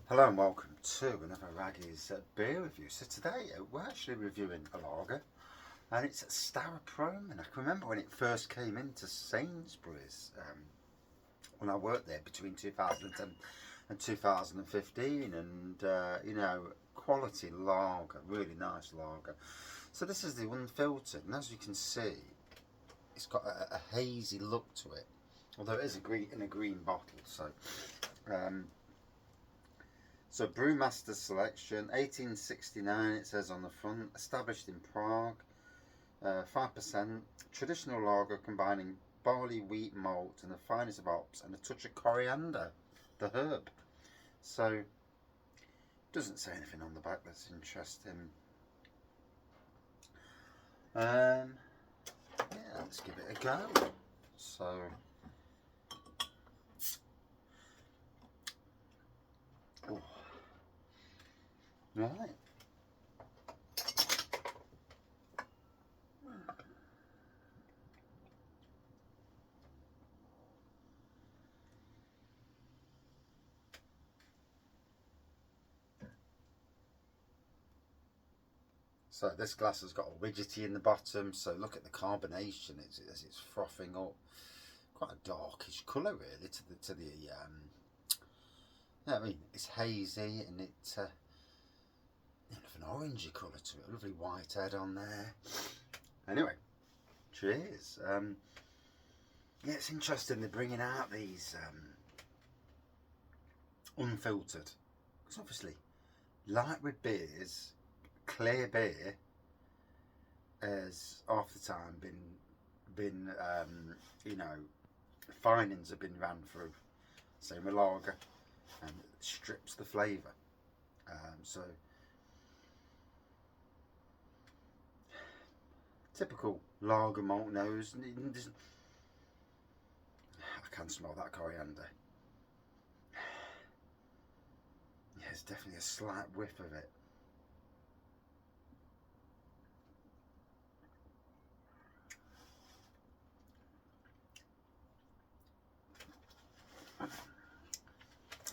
Hello and welcome to another Raggy's beer review. So today we're actually reviewing a lager, and it's Staropramen. I can remember when it first came into Sainsbury's when I worked there between 2010 and 2015, and quality lager, really nice lager. So this is the Unfiltered, and as you can see, it's got a hazy look to it, although it is in a green bottle. So Brewmaster Selection, 1869 it says on the front, established in Prague, 5%, traditional lager combining barley, wheat, malt and the finest of hops and a touch of coriander, the herb. So, doesn't say anything on the back that's interesting. Yeah, let's give it a go. So, oh, right. So this glass has got a widgety in the bottom, so look at the carbonation as it's frothing up. Quite a darkish colour really I mean, it's hazy and it's an orangey colour to it. Lovely white head on there. Anyway, cheers. Yeah, it's interesting they're bringing out these unfiltered. Because obviously, like with beers, clear beer has half the time been findings have been ran through. Same with lager, and it strips the flavour. So typical lager malt nose. I can smell that coriander. Yeah, there's definitely a slight whiff of it.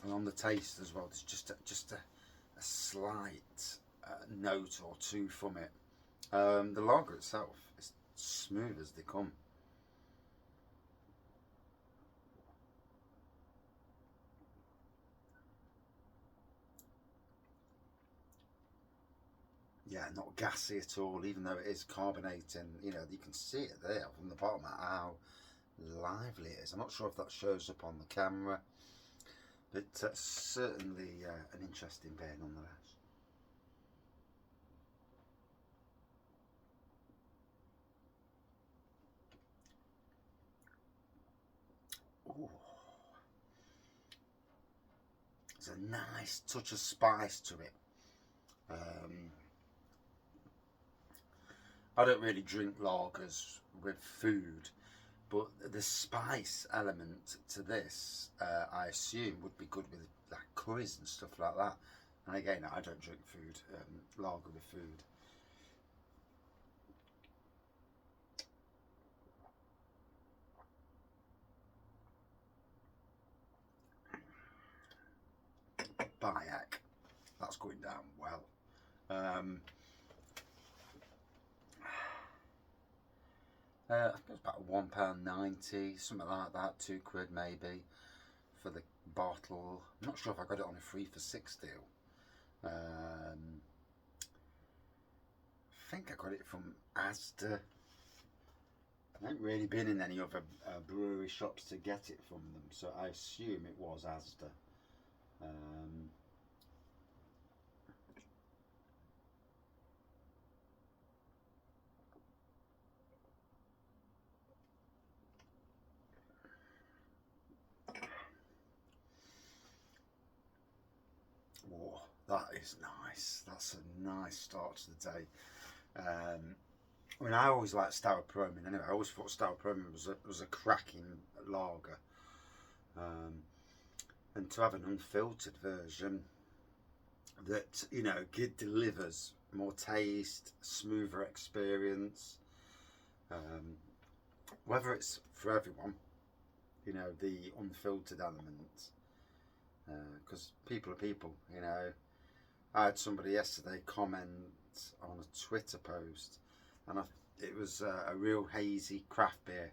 And on the taste as well, there's just a slight note or two from it. The lager itself is smooth as they come. Yeah, not gassy at all, even though it is carbonating. You know, you can see it there from the bottom how lively it is. I'm not sure if that shows up on the camera, but certainly an interesting beer nonetheless. Ooh. There's a nice touch of spice to it. I don't really drink lagers with food, but the spice element to this, I assume, would be good with like curries and stuff like that. And again, I don't drink food, lager with food. Bayak, that's going down well. I think it's about £1.90, something like that, £2 maybe for the bottle. I'm not sure if I got it on a 3 for 6 deal. I think I got it from Asda. I haven't really been in any other brewery shops to get it from them, so I assume it was Asda. Oh, that is nice. That's a nice start to the day. I mean, I always liked Staropramen anyway. I always thought Staropramen was a cracking lager. And to have an unfiltered version that, delivers more taste, smoother experience. Whether it's for everyone, the unfiltered element, because people are people, you know. I had somebody yesterday comment on a Twitter post, and it was a real hazy craft beer,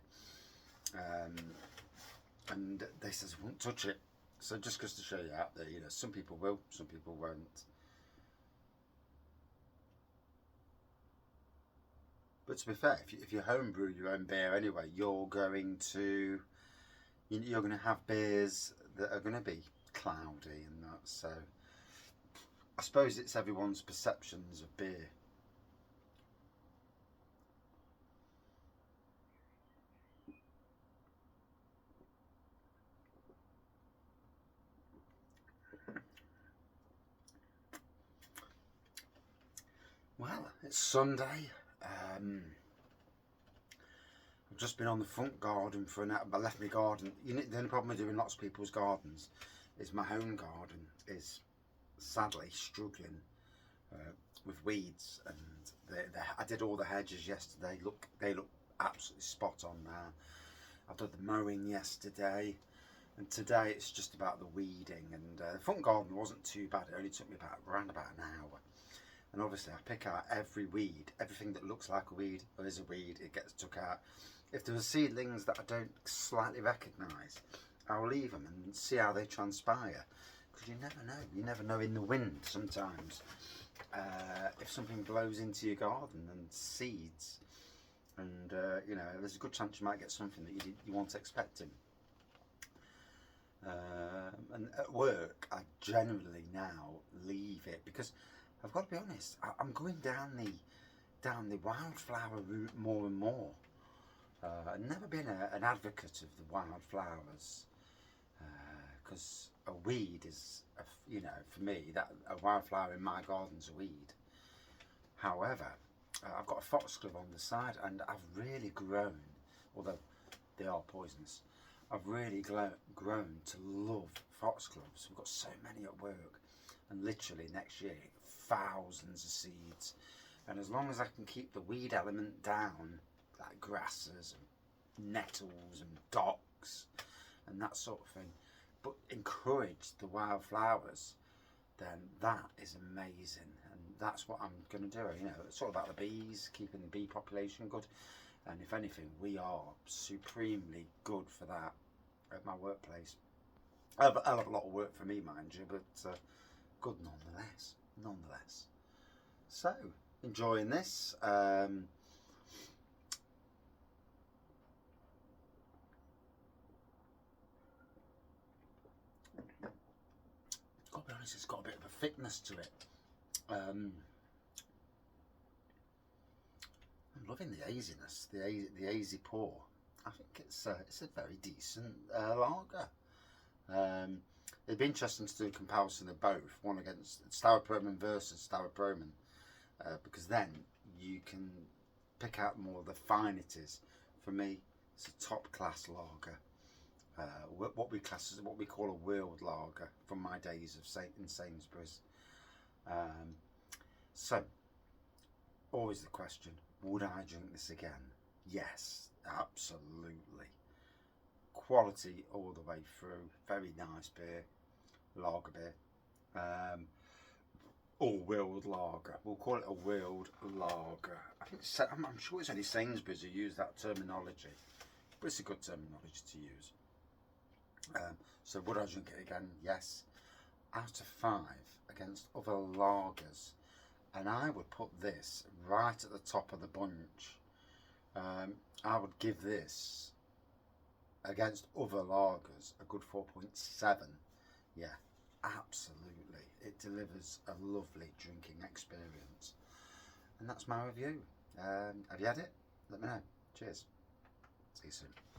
and they says won't touch it. So just goes to show you out there, you know, some people will, some people won't. But to be fair, if you homebrew your own beer anyway, you're going to have beers that are going to be cloudy and that. So I suppose it's everyone's perceptions of beer. Well, it's Sunday. I've just been on the front garden for an hour. I left my garden. The only problem with doing lots of people's gardens is my home garden is sadly struggling with weeds, and I did all the hedges yesterday. They look absolutely spot on now. I did the mowing yesterday, and today it's just about the weeding. And the front garden wasn't too bad. It only took me around about an hour. And obviously I pick out every weed, everything that looks like a weed or is a weed, it gets took out. If there are seedlings that I don't slightly recognise, I'll leave them and see how they transpire. Because you never know in the wind sometimes. If something blows into your garden and seeds, and you know, there's a good chance you might get something that you weren't expecting. And at work, I generally now leave it because I've got to be honest. I'm going down the wildflower route more and more. I've never been an advocate of the wildflowers because a weed is, you know, for me, that a wildflower in my garden's a weed. However, I've got a foxglove on the side, and I've really grown, although they are poisonous. I've really grown to love foxgloves. We've got so many at work, and literally next year, thousands of seeds. And as long as I can keep the weed element down, like grasses and nettles and docks and that sort of thing, but encourage the wildflowers, then that is amazing. And that's what I'm going to do. You know, it's all about the bees, keeping the bee population good. And if anything, we are supremely good for that at my workplace. I'll have a lot of work for me, mind you, but good nonetheless. So, enjoying this. Got to be honest, it's got a bit of a thickness to it. I'm loving the haziness, the hazy pour. I think it's a very decent lager. It'd be interesting to do a comparison of both, one against Staropramen versus Staropramen, because then you can pick out more of the fine it is. For me, it's a top class lager. What we call a world lager from my days of in Sainsbury's. So, always the question: would I drink this again? Yes, absolutely. Quality all the way through. Very nice beer, lager beer. Or world lager. We'll call it a world lager. I'm sure it's only Sainsbury's who use that terminology, but it's a good terminology to use. So would I drink it again? Yes. Out of 5 against other lagers, and I would put this right at the top of the bunch. I would give this against other lagers a good 4.7. Yeah, absolutely. It delivers a lovely drinking experience. And that's my review. Have you had it? Let me know. Cheers. See you soon.